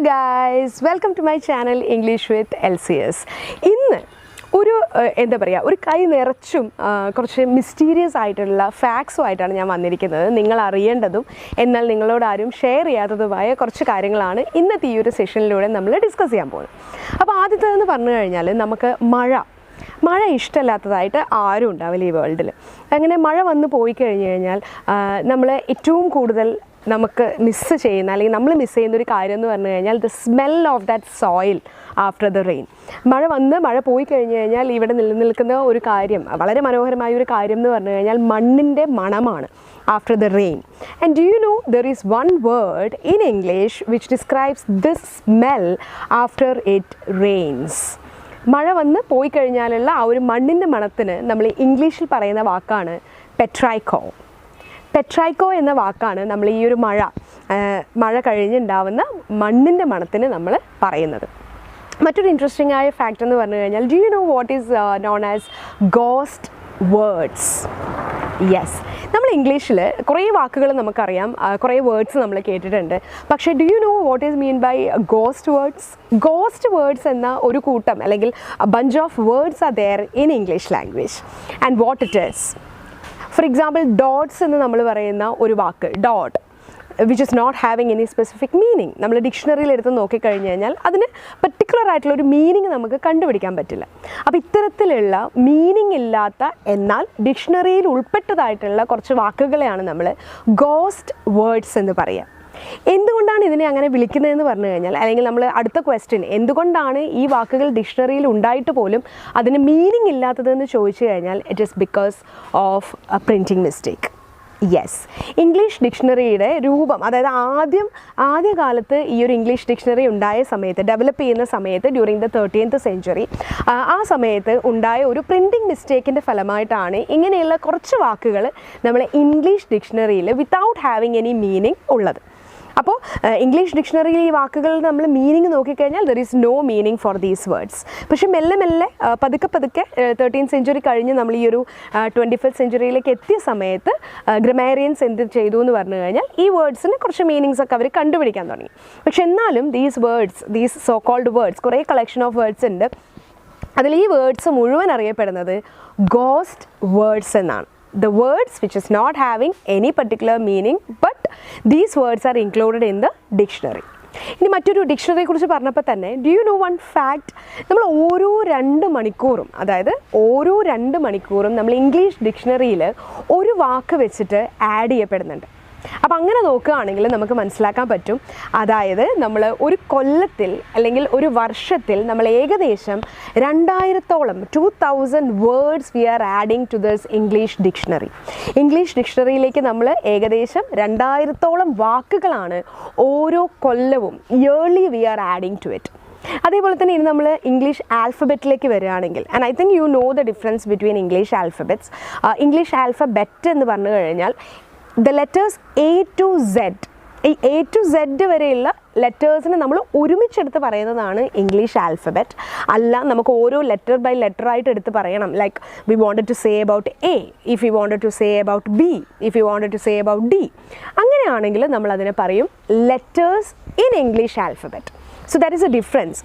guys, welcome to my channel English with LCS. ഇന്ന് എന്താ പറയുക, ഒരു കൈ നിറച്ചും കുറച്ച് മിസ്റ്റീരിയസ് ആയിട്ടുള്ള ഫാക്ട്സുമായിട്ടാണ് ഞാൻ വന്നിരിക്കുന്നത്. നിങ്ങൾ അറിയേണ്ടതും എന്നാൽ നിങ്ങളോട് ആരും ഷെയർ ചെയ്യാത്തതുമായ കുറച്ച് കാര്യങ്ങളാണ് ഇന്നത്തെ ഈ ഒരു സെഷനിലൂടെ നമ്മൾ ഡിസ്കസ് ചെയ്യാൻ പോകുന്നത്. അപ്പോൾ ആദ്യത്തേതെന്ന് പറഞ്ഞു കഴിഞ്ഞാൽ നമുക്ക് മഴ ഇഷ്ടമില്ലാത്തതായിട്ട് ആരും ഉണ്ടാവില്ല ഈ വേൾഡിൽ. അങ്ങനെ മഴ വന്ന് പോയി കഴിഞ്ഞ് കഴിഞ്ഞാൽ നമ്മൾ ഏറ്റവും കൂടുതൽ നമുക്ക് മിസ്സ് ചെയ്യുന്ന അല്ലെങ്കിൽ നമ്മൾ മിസ്സ് ചെയ്യുന്ന ഒരു കാര്യം എന്ന് പറഞ്ഞു കഴിഞ്ഞാൽ the smell of that soil after the rain. മഴ പോയി കഴിഞ്ഞ് കഴിഞ്ഞാൽ ഇവിടെ നിലനിൽക്കുന്ന ഒരു കാര്യം, വളരെ മനോഹരമായ ഒരു കാര്യം എന്ന് പറഞ്ഞു കഴിഞ്ഞാൽ മണ്ണിൻ്റെ മണമാണ് after the rain. And do you no there is one word in English which describes this smell after it rains. മഴ വന്ന് പോയി കഴിഞ്ഞാലുള്ള ആ ഒരു മണ്ണിൻ്റെ മണത്തിന് നമ്മൾ ഇംഗ്ലീഷിൽ പറയുന്ന വാക്കാണ് പെട്രൈക്കോ. പെട്രൈക്കോ എന്ന വാക്കാണ് നമ്മൾ ഈ ഒരു മഴ കഴിഞ്ഞുണ്ടാവുന്ന മണ്ണിൻ്റെ മണത്തിന് നമ്മൾ പറയുന്നത്. മറ്റൊരു ഇൻട്രസ്റ്റിംഗ് ആയ ഫാക്റ്റ് എന്ന് പറഞ്ഞു കഴിഞ്ഞാൽ do you know what is known as ghost words? Yes, നമ്മൾ ഇംഗ്ലീഷിൽ കുറേ വാക്കുകൾ നമുക്കറിയാം, കുറേ വേർഡ്സ് നമ്മൾ കേട്ടിട്ടുണ്ട്. പക്ഷേ do you know what is mean by ghost words? Ghost words എന്ന ഒരു കൂട്ടം അല്ലെങ്കിൽ bunch of words are there in English language. And what it is, for example dots എന്ന് നമ്മൾ പറയുന്ന ഒരു വാക്ക്, dot which is not having any specific meaning. നമ്മൾ ഡിക്ഷണറിയിൽ എടുത്ത് നോക്കിക്കഴിഞ്ഞ് കഴിഞ്ഞാൽ അതിന് പർട്ടിക്കുലർ ആയിട്ടുള്ള ഒരു മീനിങ് നമുക്ക് കണ്ടുപിടിക്കാൻ പറ്റില്ല. അപ്പോൾ ഇത്തരത്തിലുള്ള മീനിങ് ഇല്ലാത്ത എന്നാൽ ഡിക്ഷണറിയിൽ ഉൾപ്പെട്ടതായിട്ടുള്ള കുറച്ച് വാക്കുകളെയാണ് നമ്മൾ ഗോസ്റ്റ് വേർഡ്സ് എന്ന് പറയുക. എന്തുകൊണ്ടാണ് ഇതിനെ അങ്ങനെ വിളിക്കുന്നതെന്ന് പറഞ്ഞു കഴിഞ്ഞാൽ, അല്ലെങ്കിൽ നമ്മൾ അടുത്ത ക്വസ്റ്റ്യൻ, എന്തുകൊണ്ടാണ് ഈ വാക്കുകൾ ഡിക്ഷണറിയിൽ ഉണ്ടായിട്ട് പോലും അതിന് മീനിങ് ഇല്ലാത്തതെന്ന് ചോദിച്ചു കഴിഞ്ഞാൽ it is because of a printing mistake. Yes, English ഡിക്ഷണറിയുടെ രൂപം, അതായത് ആദ്യകാലത്ത് ഈ ഒരു ഇംഗ്ലീഷ് ഡിക്ഷണറി ഉണ്ടായ സമയത്ത്, ഡെവലപ്പ് ചെയ്യുന്ന സമയത്ത് ഡ്യൂറിങ് ദ 13th century, ആ സമയത്ത് ഉണ്ടായ ഒരു പ്രിൻറ്റിംഗ് മിസ്റ്റേക്കിൻ്റെ ഫലമായിട്ടാണ് ഇങ്ങനെയുള്ള കുറച്ച് വാക്കുകൾ നമ്മൾ ഇംഗ്ലീഷ് ഡിക്ഷണറിയിൽ വിത്തൗട്ട് ഹാവിങ് എനി മീനിങ് ഉള്ളത്. അപ്പോൾ ഇംഗ്ലീഷ് ഡിക്ഷണറിയിൽ ഈ വാക്കുകൾ നമ്മൾ മീനിങ് നോക്കിക്കഴിഞ്ഞാൽ there is no meaning for these words. പക്ഷേ മെല്ലെ പതുക്കെ 13th century കഴിഞ്ഞ് നമ്മൾ ഈ ഒരു 21st century എത്തിയ സമയത്ത് ഗ്രമാരിയൻസ് എന്ത് ചെയ്തു എന്ന് പറഞ്ഞു കഴിഞ്ഞാൽ ഈ വേർഡ്സിന് കുറച്ച് മീനിങ്സ് ഒക്കെ അവർ കണ്ടുപിടിക്കാൻ തുടങ്ങി. പക്ഷെ എന്നാലും ദീസ് സോ കോൾഡ് വേർഡ്സ്, കുറേ കളക്ഷൻ ഓഫ് വേർഡ്സ് ഉണ്ട്. അതിൽ ഈ വേർഡ്സ് മുഴുവൻ അറിയപ്പെടുന്നത് ഗോസ്റ്റ് വേർഡ്സ് എന്നാണ്. The words which is not having any particular meaning, but these words are included in the dictionary. ഇനി മറ്റൊരു ഡിക്ഷണറിയെ കുറിച്ച് പറഞ്ഞപ്പോൾ തന്നെ do you no one fact, നമ്മൾ ഓരോ 2 മണിക്കൂറും നമ്മൾ ഇംഗ്ലീഷ് ഡിക്ഷണറിയിൽ ഒരു വാക്ക് വെച്ചിട്ട് ആഡ് ചെയ്യപ്പെടുന്നുണ്ട്. അപ്പം അങ്ങനെ നോക്കുകയാണെങ്കിൽ നമുക്ക് മനസ്സിലാക്കാൻ പറ്റും, അതായത് നമ്മൾ ഒരു കൊല്ലത്തിൽ അല്ലെങ്കിൽ ഒരു വർഷത്തിൽ നമ്മൾ ഏകദേശം 2000 words we are adding to this English dictionary. English ഡിക്ഷണറിയിലേക്ക് നമ്മൾ ഏകദേശം 2000 വാക്കുകളാണ് ഓരോ കൊല്ലവും yearly we are adding to it. അതേപോലെ തന്നെ ഇനി നമ്മൾ ഇംഗ്ലീഷ് ആൽഫബറ്റിലേക്ക് വരികയാണെങ്കിൽ, and I think you know the difference between English alphabets. English alphabet എന്ന് പറഞ്ഞു കഴിഞ്ഞാൽ the letters A to Z, ഈ A to Z വരെയുള്ള ലെറ്റേഴ്സിനെ നമ്മൾ ഒരുമിച്ചെടുത്ത് പറയുന്നതാണ് ഇംഗ്ലീഷ് ആൽഫബറ്റ്. അല്ല നമുക്ക് ഓരോ ലെറ്റർ ബൈ ലെറ്റർ ആയിട്ട് എടുത്ത് പറയണം. Like we wanted to say about A, if you wanted to say about B, if you wanted to say about D. അങ്ങനെയാണെങ്കിൽ നമ്മൾ അതിനെ പറയും letters in English alphabet. So that is a difference.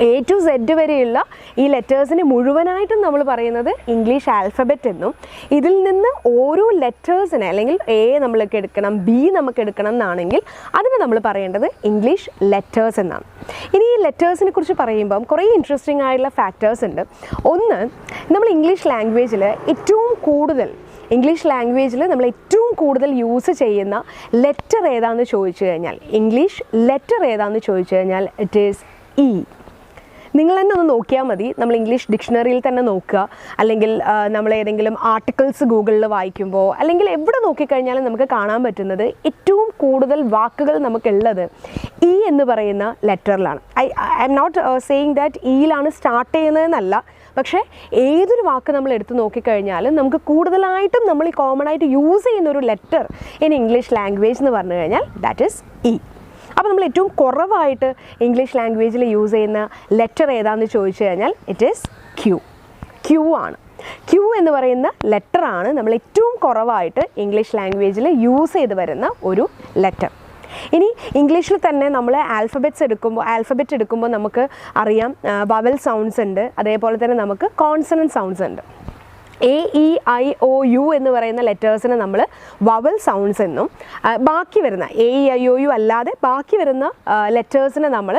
A to Z വരെയുള്ള ഈ ലെറ്റേഴ്സിനെ മുഴുവനായിട്ടും നമ്മൾ പറയുന്നത് English alphabet എന്നും, ഇതിൽ നിന്ന് ഓരോ ലെറ്റേഴ്സിനെ, അല്ലെങ്കിൽ A നമ്മൾക്ക് എടുക്കണം, B നമുക്ക് എടുക്കണം എന്നാണെങ്കിൽ അതിന് നമ്മൾ പറയേണ്ടത് ഇംഗ്ലീഷ് ലെറ്റേഴ്സ് എന്നാണ്. ഇനി ഈ ലെറ്റേഴ്സിനെ കുറിച്ച് പറയുമ്പം കുറേ ഇൻട്രസ്റ്റിംഗ് ആയിട്ടുള്ള ഫാക്ടേഴ്സ് ഉണ്ട്. ഒന്ന്, നമ്മൾ ഇംഗ്ലീഷ് ലാംഗ്വേജിൽ നമ്മൾ ഏറ്റവും കൂടുതൽ യൂസ് ചെയ്യുന്ന ലെറ്റർ ഏതാണെന്ന് ചോദിച്ചു കഴിഞ്ഞാൽ, ഇംഗ്ലീഷ് ലെറ്റർ ഏതാണെന്ന് ചോദിച്ചു കഴിഞ്ഞാൽ ഇറ്റ് ഈസ് E. നിങ്ങൾ തന്നെ ഒന്ന് നോക്കിയാൽ മതി, നമ്മൾ ഇംഗ്ലീഷ് ഡിക്ഷണറിയിൽ തന്നെ നോക്കുക, അല്ലെങ്കിൽ നമ്മൾ ഏതെങ്കിലും ആർട്ടിക്കിൾസ് ഗൂഗിളിൽ വായിക്കുമ്പോൾ, അല്ലെങ്കിൽ എവിടെ നോക്കിക്കഴിഞ്ഞാലും നമുക്ക് കാണാൻ പറ്റുന്നത് ഏറ്റവും കൂടുതൽ വാക്കുകൾ നമുക്കുള്ളത് E എന്ന് പറയുന്ന ലെറ്ററിലാണ്. I am not saying that ഇയിലാണ് സ്റ്റാർട്ട് ചെയ്യുന്നതെന്നല്ല, പക്ഷേ ഏതൊരു വാക്ക് നമ്മൾ എടുത്ത് നോക്കിക്കഴിഞ്ഞാലും നമുക്ക് കൂടുതലായിട്ടും നമ്മൾ ഈ കോമൺ ആയിട്ട് യൂസ് ചെയ്യുന്ന ഒരു ലെറ്റർ ഇൻ ഇംഗ്ലീഷ് ലാംഗ്വേജ് എന്ന് പറഞ്ഞു കഴിഞ്ഞാൽ ദാറ്റ് ഈസ് E. അപ്പോൾ നമ്മൾ ഏറ്റവും കുറവായിട്ട് ഇംഗ്ലീഷ് ലാംഗ്വേജിൽ യൂസ് ചെയ്യുന്ന ലെറ്റർ ഏതാണെന്ന് ചോദിച്ചു കഴിഞ്ഞാൽ ഇറ്റ് ഈസ് Q ആണ്. Q എന്ന് പറയുന്ന ലെറ്ററാണ് നമ്മൾ ഏറ്റവും കുറവായിട്ട് ഇംഗ്ലീഷ് ലാംഗ്വേജിൽ യൂസ് ചെയ്ത് വരുന്ന ഒരു ലെറ്റർ. ഇനി ഇംഗ്ലീഷിൽ തന്നെ നമ്മൾ ആൽഫബറ്റ് എടുക്കുമ്പോൾ നമുക്ക് അറിയാം വവൽ സൗണ്ട്സ് ഉണ്ട്, അതേപോലെ തന്നെ നമുക്ക് കോൺസണൻറ്റ് സൗണ്ട്സ് ഉണ്ട്. AEIOU എന്ന് പറയുന്ന ലെറ്റേഴ്സിന് നമ്മൾ വവൽ സൗണ്ട്സ് എന്നും, ബാക്കി വരുന്ന AEIOU അല്ലാതെ ബാക്കി വരുന്ന ലെറ്റേഴ്സിന് നമ്മൾ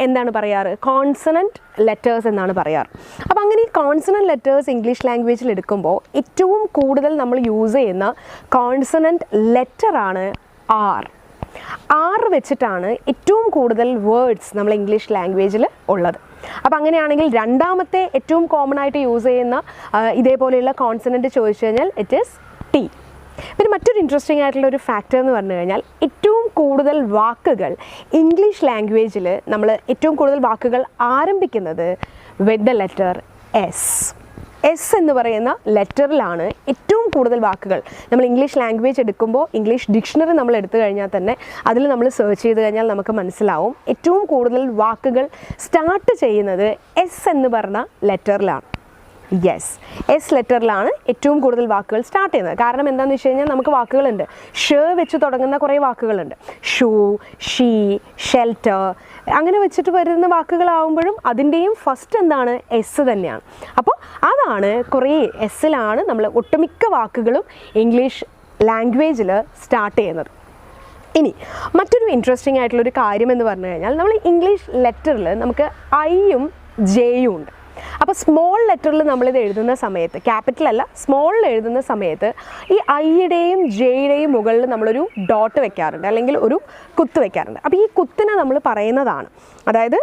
എന്താണ് പറയാറ്, കോൺസണൻറ്റ് ലെറ്റേഴ്സ് എന്നാണ് പറയാറ്. അപ്പോൾ അങ്ങനെ ഈ കോൺസണൻറ്റ് ലെറ്റേഴ്സ് ഇംഗ്ലീഷ് ലാംഗ്വേജിൽ എടുക്കുമ്പോൾ ഏറ്റവും കൂടുതൽ നമ്മൾ യൂസ് ചെയ്യുന്ന കോൺസണൻറ്റ് ലെറ്ററാണ് R വെച്ചിട്ടാണ് ഏറ്റവും കൂടുതൽ വേർഡ്സ് നമ്മൾ ഇംഗ്ലീഷ് ലാംഗ്വേജിൽ ഉള്ളത്. അപ്പോൾ അങ്ങനെയാണെങ്കിൽ രണ്ടാമത്തെ ഏറ്റവും കോമൺ ആയിട്ട് യൂസ് ചെയ്യുന്ന ഇതേപോലെയുള്ള കോൺസണൻറ്റ് ചോദിച്ചു കഴിഞ്ഞാൽ ഇറ്റ് ഈസ് T. പിന്നെ മറ്റൊരു ഇൻട്രസ്റ്റിംഗ് ആയിട്ടുള്ള ഒരു ഫാക്ടർ എന്ന് പറഞ്ഞു കഴിഞ്ഞാൽ ഏറ്റവും കൂടുതൽ വാക്കുകൾ ഇംഗ്ലീഷ് ലാംഗ്വേജിൽ നമ്മൾ ഏറ്റവും കൂടുതൽ വാക്കുകൾ ആരംഭിക്കുന്നത് വിത്ത് ദ ലെറ്റർ എസ് എന്ന് പറയുന്ന ലെറ്ററിലാണ് ഏറ്റവും കൂടുതൽ വാക്കുകൾ. നമ്മൾ ഇംഗ്ലീഷ് ലാംഗ്വേജ് എടുക്കുമ്പോൾ ഇംഗ്ലീഷ് ഡിക്ഷണറി നമ്മൾ എടുത്തു കഴിഞ്ഞാൽ തന്നെ അതിൽ നമ്മൾ സെർച്ച് ചെയ്ത് കഴിഞ്ഞാൽ നമുക്ക് മനസ്സിലാവും ഏറ്റവും കൂടുതൽ വാക്കുകൾ സ്റ്റാർട്ട് ചെയ്യുന്നത് എസ് എന്ന് പറഞ്ഞ ലെറ്ററിലാണ്. എസ് ലെറ്ററിലാണ് ഏറ്റവും കൂടുതൽ വാക്കുകൾ സ്റ്റാർട്ട് ചെയ്യുന്നത്. കാരണം എന്താണെന്ന് വെച്ച് കഴിഞ്ഞാൽ നമുക്ക് വാക്കുകളുണ്ട്, വെച്ച് തുടങ്ങുന്ന കുറേ വാക്കുകളുണ്ട്, ഷൂ, ഷീ, ഷെൽട്ടർ, അങ്ങനെ വെച്ചിട്ട് വരുന്ന വാക്കുകളാവുമ്പോഴും അതിൻ്റെയും ഫസ്റ്റ് എന്താണ്, എസ് തന്നെയാണ്. അപ്പോൾ അതാണ് കുറേ എസ്സിലാണ് നമ്മൾ ഒട്ടുമിക്ക വാക്കുകളും ഇംഗ്ലീഷ് ലാംഗ്വേജിൽ സ്റ്റാർട്ട് ചെയ്യുന്നത്. ഇനി മറ്റൊരു ഇൻട്രസ്റ്റിംഗ് ആയിട്ടുള്ളൊരു കാര്യം എന്ന് പറഞ്ഞു കഴിഞ്ഞാൽ നമ്മൾ ഇംഗ്ലീഷ് ലെറ്ററിൽ നമുക്ക് ഐയും ജെയും ഉണ്ട്. അപ്പോൾ സ്മോൾ ലെറ്ററിൽ നമ്മളിത് എഴുതുന്ന സമയത്ത്, ക്യാപിറ്റൽ അല്ല സ്മോളിൽ എഴുതുന്ന സമയത്ത് ഈ ഐയുടെയും ജെയുടെയും മുകളിൽ നമ്മളൊരു ഡോട്ട് വെക്കാറുണ്ട്, അല്ലെങ്കിൽ ഒരു കുത്ത് വെക്കാറുണ്ട്. അപ്പോൾ ഈ കുത്തിനെ നമ്മൾ പറയുന്നതാണ്, അതായത്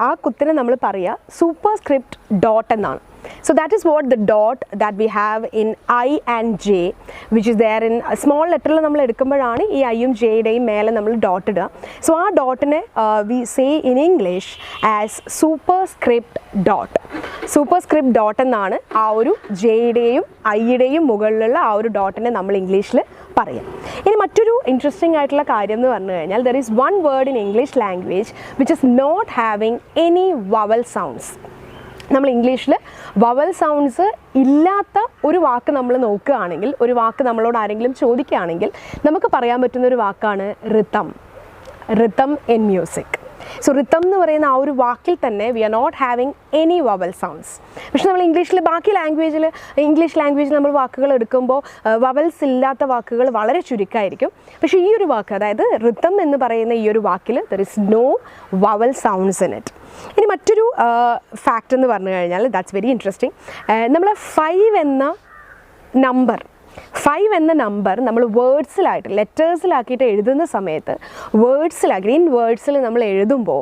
ആ കുത്തിനെ നമ്മൾ പറയുക സൂപ്പർസ്ക്രിപ്റ്റ് ഡോട്ട് എന്നാണ്. So that is what the dot that we have in I and J, which is there in small letter നമ്മൾ എടുക്കുമ്പോഴാണ് ഈ ഐയും ജെയുടെയും മേലെ നമ്മൾ ഡോട്ട് ഇടുക. സോ ആ ഡോട്ടിനെ we say in English as superscript dot. Superscript dot എന്നാണ് ആ ഒരു ജെയുടെയും ഐയുടെയും മുകളിലുള്ള ആ ഒരു ഡോട്ടിനെ നമ്മൾ ഇംഗ്ലീഷിൽ പറയാം. ഇനി മറ്റൊരു ഇൻട്രസ്റ്റിംഗ് ആയിട്ടുള്ള കാര്യം എന്ന് പറഞ്ഞു കഴിഞ്ഞാൽ there is one word in English language which is not having any vowel sounds. നമ്മൾ ഇംഗ്ലീഷിൽ വവൽ സൗണ്ട്സ് ഇല്ലാത്ത ഒരു വാക്ക് നമ്മൾ നോക്കുകയാണെങ്കിൽ, ഒരു വാക്ക് നമ്മളോട് ആരെങ്കിലും ചോദിക്കുകയാണെങ്കിൽ നമുക്ക് പറയാൻ പറ്റുന്ന ഒരു വാക്കാണ് rhythm in music. So rhythm എന്ന് പറയുന്ന ആ ഒരു വാക്കിൽ തന്നെ we are not having any vowel sounds. പക്ഷെ നമ്മൾ ബാക്കി ഇംഗ്ലീഷ് ലാംഗ്വേജിൽ നമ്മൾ വാക്കുകൾ എടുക്കുമ്പോൾ വവൽസ് ഇല്ലാത്ത വാക്കുകൾ വളരെ ചുരുക്കമായിരിക്കും. പക്ഷേ ഈ ഒരു വാക്ക്, അതായത് റിതം എന്ന് പറയുന്ന ഈ ഒരു വാക്കിൽ there is no vowel sounds in it. ഇനി മറ്റൊരു ഫാക്റ്റ് എന്ന് പറഞ്ഞു കഴിഞ്ഞാൽ ദാറ്റ്സ് വെരി ഇൻട്രസ്റ്റിംഗ്. നമ്മൾ 5 എന്ന നമ്പർ നമ്മൾ വേർഡ്സിലായിട്ട് ലെറ്റേഴ്സിലാക്കിയിട്ട് എഴുതുന്ന സമയത്ത് ഇൻ വേർഡ്സിൽ നമ്മൾ എഴുതുമ്പോൾ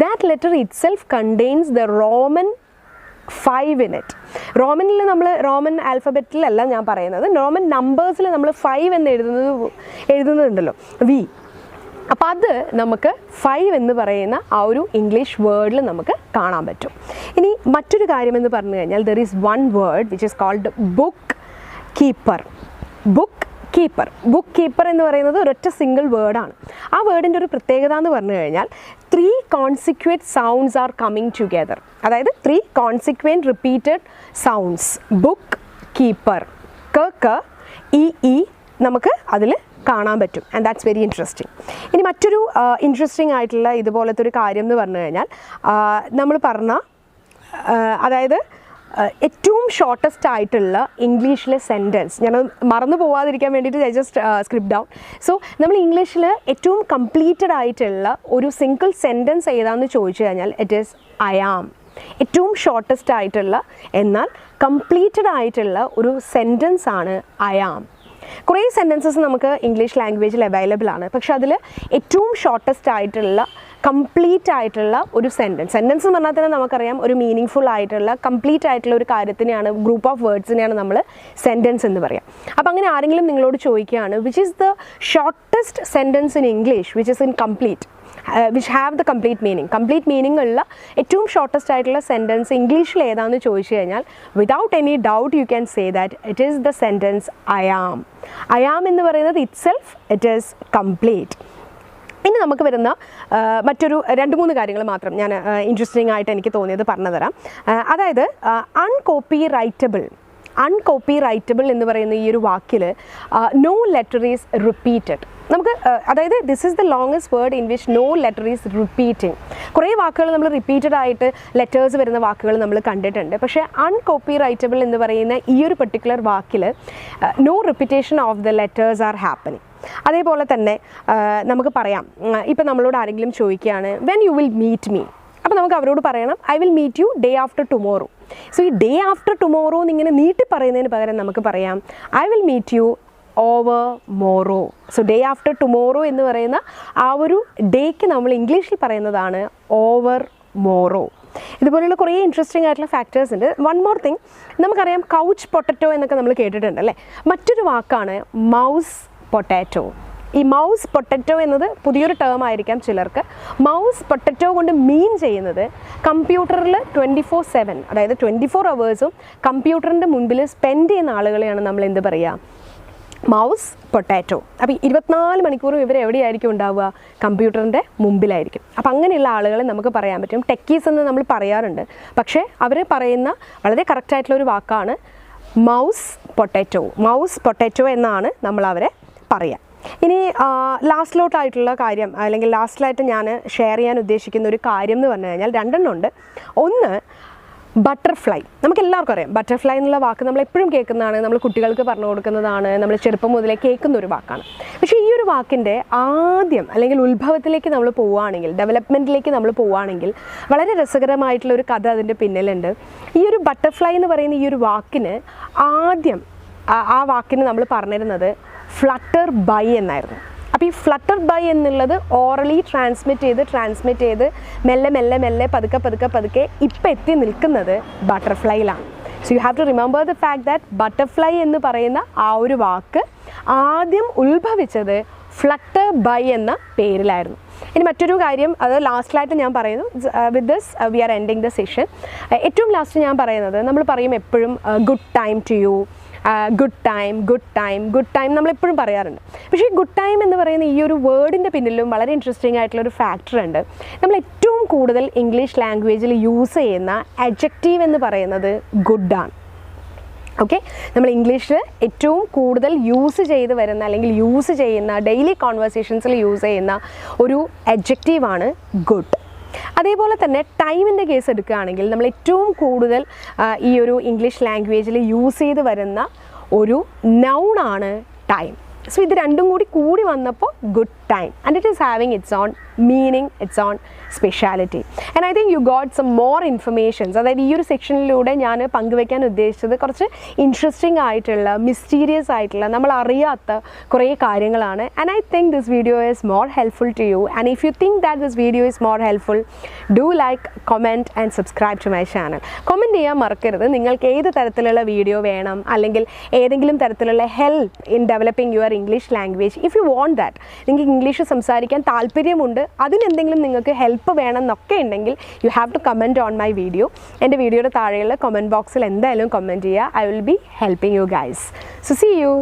that letter itself contains the roman 5 in it. Roman ആൽഫബറ്റിലല്ല ഞാൻ പറയുന്നത്, റോമൻ നമ്പേഴ്സിൽ നമ്മൾ 5 എന്ന് എഴുതുന്നുണ്ടല്ലോ, വി. അപ്പോൾ അത് നമുക്ക് 5 എന്ന് പറയുന്ന ആ ഒരു ഇംഗ്ലീഷ് വേർഡിൽ നമുക്ക് കാണാൻ പറ്റും. ഇനി മറ്റൊരു കാര്യമെന്ന് പറഞ്ഞു കഴിഞ്ഞാൽ there is one word which is called bookkeeper എന്ന് പറയുന്നത് ഒരൊറ്റ സിംഗിൾ വേർഡാണ്. ആ വേർഡിൻ്റെ ഒരു പ്രത്യേകത എന്ന് പറഞ്ഞു കഴിഞ്ഞാൽ 3 consequent sounds are coming together. അതായത് 3 consequent repeated sounds. Book keeper, ഇ നമുക്ക് അതിൽ കാണാൻ പറ്റും. And that's very interesting. ഇനി മറ്റൊരു ഇൻട്രസ്റ്റിംഗ് ആയിട്ടുള്ള ഇതുപോലത്തെ ഒരു കാര്യം എന്ന് പറഞ്ഞു കഴിഞ്ഞാൽ നമ്മൾ പറഞ്ഞ, അതായത് ഏറ്റവും ഷോർട്ടസ്റ്റ് ആയിട്ടുള്ള ഇംഗ്ലീഷിലെ സെൻറ്റൻസ്, ഞാൻ മറന്നു പോവാതിരിക്കാൻ വേണ്ടിയിട്ട് I just script down. So നമ്മൾ ഇംഗ്ലീഷിൽ ഏറ്റവും കംപ്ലീറ്റഡ് ആയിട്ടുള്ള ഒരു സിംഗിൾ സെൻറ്റൻസ് ഏതാണെന്ന് ചോദിച്ചു കഴിഞ്ഞാൽ ഇറ്റ് ഈസ് ഐ ആം. ഏറ്റവും ഷോർട്ടസ്റ്റ് ആയിട്ടുള്ള എന്നാൽ കംപ്ലീറ്റഡ് ആയിട്ടുള്ള ഒരു സെൻറ്റൻസ് ആണ് ഐ ആം. കുറേ സെൻറ്റൻസസ് നമുക്ക് ഇംഗ്ലീഷ് ലാംഗ്വേജിൽ അവൈലബിൾ ആണ്, പക്ഷെ അതിൽ ഏറ്റവും ഷോർട്ടസ്റ്റ് ആയിട്ടുള്ള കംപ്ലീറ്റ് ആയിട്ടുള്ള ഒരു സെൻറ്റൻസ് എന്ന് പറഞ്ഞാൽ തന്നെ നമുക്കറിയാം ഒരു മീനിങ് ഫുൾ ആയിട്ടുള്ള കംപ്ലീറ്റ് ആയിട്ടുള്ള ഒരു കാര്യത്തിനെയാണ്, ഗ്രൂപ്പ് ഓഫ് വേർഡ്സിനെയാണ് നമ്മൾ സെൻറ്റൻസ് എന്ന് പറയാം. അപ്പോൾ അങ്ങനെ ആരെങ്കിലും നിങ്ങളോട് ചോദിക്കുകയാണ് which is the shortest sentence in English which is in complete, which have the complete meaning ഉള്ള ഏറ്റവും ഷോർട്ടസ്റ്റ് ആയിട്ടുള്ള സെൻറ്റൻസ് ഇംഗ്ലീഷിൽ ഏതാണെന്ന് ചോദിച്ചു കഴിഞ്ഞാൽ without any doubt you can say that it is the sentence I am എന്ന് പറയുന്നത് itself it is complete. ഇനി നമുക്ക് വരുന്ന മറ്റൊരു 2-3 കാര്യങ്ങൾ മാത്രം ഞാൻ ഇൻട്രസ്റ്റിംഗ് ആയിട്ട് എനിക്ക് തോന്നിയത് പറഞ്ഞു തരാം. അതായത് അൺകോപ്പി റൈറ്റബിൾ എന്ന് പറയുന്ന ഈ ഒരു വാക്കിൽ നോ ലെറ്റർ ഈസ് റിപ്പീറ്റഡ്. നമുക്ക് അതായത് this is the longest word in which no letter is repeating. കുറേ വാക്കുകൾ നമ്മൾ റിപ്പീറ്റഡ് ആയിട്ട് ലെറ്റേഴ്സ് വരുന്ന വാക്കുകൾ നമ്മൾ കണ്ടിട്ടുണ്ട്. പക്ഷേ അൺകോപ്പി റൈറ്റബിൾ എന്ന് പറയുന്ന ഈ ഒരു പെർട്ടിക്കുലർ വാക്കിൽ no repetition of the letters are happening. അതേപോലെ തന്നെ നമുക്ക് പറയാം, ഇപ്പം നമ്മളോട് ആരെങ്കിലും ചോദിക്കുകയാണ് when you will meet me, അപ്പോൾ നമുക്ക് അവരോട് പറയണം I will meet you day after tomorrow. So ഈ ഡേ ആഫ്റ്റർ ടുമോറോ എന്നിങ്ങനെ നീട്ടി പറയുന്നതിന് പകരം നമുക്ക് പറയാം I will meet you overmorrow. So day after tomorrow എന്ന് പറയുന്ന ആ ഒരു ഡേക്ക് നമ്മൾ ഇംഗ്ലീഷിൽ പറയുന്നതാണ് ഓവർ മോറോ. ഇതുപോലെയുള്ള കുറേ ഇൻട്രസ്റ്റിംഗ് ആയിട്ടുള്ള ഫാക്ടേഴ്സ് ഉണ്ട്. വൺ മോർ തിങ്, നമുക്കറിയാം കൗച്ച് പൊട്ടറ്റോ എന്നൊക്കെ നമ്മൾ കേട്ടിട്ടുണ്ട് അല്ലേ. മറ്റൊരു വാക്കാണ് മൗസ് പൊട്ടാറ്റോ. ഈ മൗസ് പൊട്ടറ്റോ എന്നത് പുതിയൊരു ടേം ആയിരിക്കാം ചിലർക്ക്. മൗസ് പൊട്ടറ്റോ കൊണ്ട് മീൻ ചെയ്യുന്നത് കമ്പ്യൂട്ടറിൽ 24/7, അതായത് 24 hours കമ്പ്യൂട്ടറിൻ്റെ മുൻപിൽ സ്പെൻഡ് ചെയ്യുന്ന ആളുകളെയാണ് നമ്മൾ എന്ത് പറയുക, മൗസ് പൊട്ടാറ്റോ. അപ്പോൾ 24 മണിക്കൂറും ഇവർ എവിടെയായിരിക്കും ഉണ്ടാവുക, കമ്പ്യൂട്ടറിൻ്റെ മുമ്പിലായിരിക്കും. അപ്പോൾ അങ്ങനെയുള്ള ആളുകളെ നമുക്ക് പറയാൻ പറ്റും ടെക്കീസ് എന്ന് നമ്മൾ പറയാറുണ്ട്. പക്ഷേ അവർ പറയുന്ന വളരെ കറക്റ്റായിട്ടുള്ള ഒരു വാക്കാണ് മൗസ് പൊട്ടാറ്റോ. മൗസ് പൊട്ടാറ്റോ എന്നാണ് നമ്മൾ അവരെ പറയുക. ഇനി ലാസ്റ്റിലോട്ടായിട്ടുള്ള കാര്യം, അല്ലെങ്കിൽ ലാസ്റ്റിലായിട്ട് ഞാൻ ഷെയർ ചെയ്യാൻ ഉദ്ദേശിക്കുന്ന ഒരു കാര്യം എന്ന് പറഞ്ഞു കഴിഞ്ഞാൽ 2 ഉണ്ട്. ഒന്ന് ബട്ടർഫ്ലൈ. നമുക്ക് എല്ലാവർക്കും അറിയാം ബട്ടർഫ്ലൈ എന്നുള്ള വാക്ക് നമ്മൾ എപ്പോഴും കേൾക്കുന്നതാണ്, നമ്മൾ കുട്ടികൾക്ക് പറഞ്ഞു കൊടുക്കുന്നതാണ്, നമ്മൾ ചെറുപ്പം മുതലേ കേൾക്കുന്ന ഒരു വാക്കാണ്. പക്ഷേ ഈ ഒരു വാക്കിൻ്റെ ആദ്യം അല്ലെങ്കിൽ ഉത്ഭവത്തിലേക്ക് നമ്മൾ പോവുകയാണെങ്കിൽ, ഡെവലപ്മെൻറ്റിലേക്ക് നമ്മൾ പോവുകയാണെങ്കിൽ വളരെ രസകരമായിട്ടുള്ളൊരു കഥ അതിൻ്റെ പിന്നിലുണ്ട്. ഈ ഒരു ബട്ടർഫ്ലൈ എന്ന് പറയുന്ന ഈ ഒരു വാക്കിന് ആദ്യം ആ വാക്കിന് നമ്മൾ പറഞ്ഞിരുന്നത് ഫ്ലട്ടർ ബൈ എന്നായിരുന്നു. അപ്പോൾ ഈ ഫ്ലട്ടർ ബൈ എന്നുള്ളത് ഓറലി ട്രാൻസ്മിറ്റ് ചെയ്ത് മെല്ലെ പതുക്കെ ഇപ്പം എത്തി നിൽക്കുന്നത് ബട്ടർഫ്ലൈയിലാണ്. So you have to remember the fact that butterfly എന്ന് പറയുന്ന ആ ഒരു വാക്ക് ആദ്യം ഉത്ഭവിച്ചത് ഫ്ലട്ടർ ബൈ എന്ന പേരിലായിരുന്നു. ഇനി മറ്റൊരു കാര്യം, അത് ലാസ്റ്റിലായിട്ട് ഞാൻ പറയുന്നു. With this we are ending the session. ഏറ്റവും ലാസ്റ്റ് ഞാൻ പറയുന്നത്, നമ്മൾ പറയും എപ്പോഴും good time to you, good time നമ്മളെപ്പോഴും പറയാറുണ്ട്. പക്ഷേ ഈ ഗുഡ് ടൈം എന്ന് പറയുന്ന ഈ ഒരു വേർഡിൻ്റെ പിന്നിലും വളരെ ഇൻട്രസ്റ്റിംഗ് ആയിട്ടുള്ളൊരു ഫാക്ടർ ഉണ്ട്. നമ്മൾ ഏറ്റവും കൂടുതൽ ഇംഗ്ലീഷ് ലാംഗ്വേജിൽ യൂസ് ചെയ്യുന്ന അഡ്ജക്റ്റീവ് എന്ന് പറയുന്നത് ഗുഡാണ്. ഓക്കെ, നമ്മൾ ഇംഗ്ലീഷിൽ ഏറ്റവും കൂടുതൽ യൂസ് ചെയ്ത് വരുന്ന അല്ലെങ്കിൽ യൂസ് ചെയ്യുന്ന ഡെയിലി കോൺവെർസേഷൻസിൽ യൂസ് ചെയ്യുന്ന ഒരു അഡ്ജക്റ്റീവാണ് ഗുഡ്. അതേപോലെ തന്നെ ടൈമിൻ്റെ കേസ് എടുക്കുകയാണെങ്കിൽ നമ്മൾ ഏറ്റവും കൂടുതൽ ഈ ഒരു ഇംഗ്ലീഷ് ലാംഗ്വേജിൽ യൂസ് ചെയ്ത് വരുന്ന ഒരു നൗണാണ് ടൈം. സോ ഇത് രണ്ടും കൂടി വന്നപ്പോൾ good time, and it is having its own meaning, its own speciality. And I think you got some more informations. അതായത് ഈ ഒരു സെക്ഷനിലൂടെ ഞാൻ പങ്കുവയ്ക്കാൻ ഉദ്ദേശിച്ചത് കുറച്ച് ഇൻട്രസ്റ്റിംഗ് ആയിട്ടുള്ള, മിസ്റ്റീരിയസ് ആയിട്ടുള്ള, നമ്മൾ അറിയാത്ത കുറേ കാര്യങ്ങളാണ്. And I think this video is more helpful to you. And if you think that this video is more helpful, do like, comment and subscribe to my channel. Comment ചെയ്യാൻ മറക്കരുത് നിങ്ങൾക്ക് ഏത് തരത്തിലുള്ള വീഡിയോ വേണം, അല്ലെങ്കിൽ ഏതെങ്കിലും തരത്തിലുള്ള help in developing your English language. If you want that, നിങ്ങൾക്ക് ഇംഗ്ലീഷ് സംസാരിക്കാൻ താല്പര്യമുണ്ട്, അതിനെന്തെങ്കിലും നിങ്ങൾക്ക് ഹെൽപ്പ് വേണമെന്നൊക്കെ ഉണ്ടെങ്കിൽ you have to comment on my video. എൻ്റെ വീഡിയോയുടെ താഴെയുള്ള കമൻറ്റ് ബോക്സിൽ എന്തായാലും കമൻറ്റ് ചെയ്യുക. I will be helping you guys. So see U.